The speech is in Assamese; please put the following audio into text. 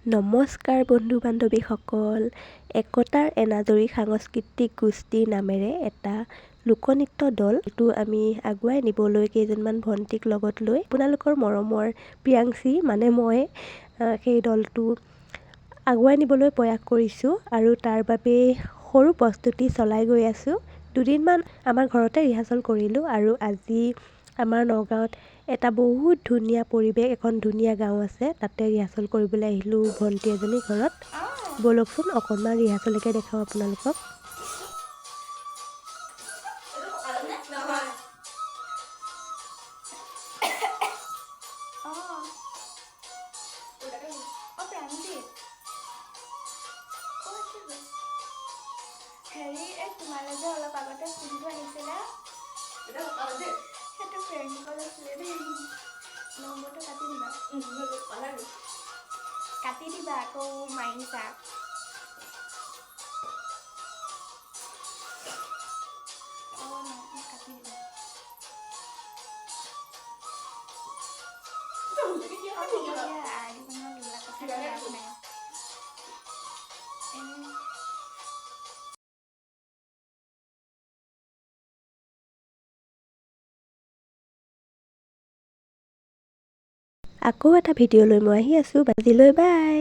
নমস্কাৰ বন্ধু বান্ধৱীসকল, একতাৰ এনাজৰী সাংস্কৃতিক গোষ্ঠী নামেৰে এটা লোকনৃত্য দলটো আমি আগুৱাই নিবলৈ কেইজনমান ভণ্টিক লগত লৈ আপোনালোকৰ মৰমৰ প্ৰিয়াংশী মই সেই দলটো আগুৱাই নিবলৈ প্ৰয়াস কৰিছোঁ আৰু তাৰ বাবে সৰু প্ৰস্তুতি চলাই গৈ আছোঁ। দুদিনমান আমাৰ ঘৰতে ৰিহাৰ্চেল কৰিলোঁ আৰু আজি আমাৰ নগাঁৱত এটা বহুত ধুনীয়া পৰিৱেশ, এখন ধুনীয়া গাঁও আছে, তাতে ৰিহাৰ্চেল কৰিবলৈ আহিলোঁ ভণ্টি এজনী ঘৰত। ব'লকচোন অকণমান ৰিহাৰ্চেলকে দেখাওঁ আপোনালোকক। হেৰি তোমালে যে অলপ আগতে ফোনটো আহিছিলে সেইটো ফ্ৰেণ্ড কল আছিলে দেই। নম্বৰটো কাটি দিবা আকৌ মাৰিছা। কাটি দিবা। আকৌ এটা ভিডিঅ' লৈ মই আহি আছোঁ। বাজিলৈ বাই।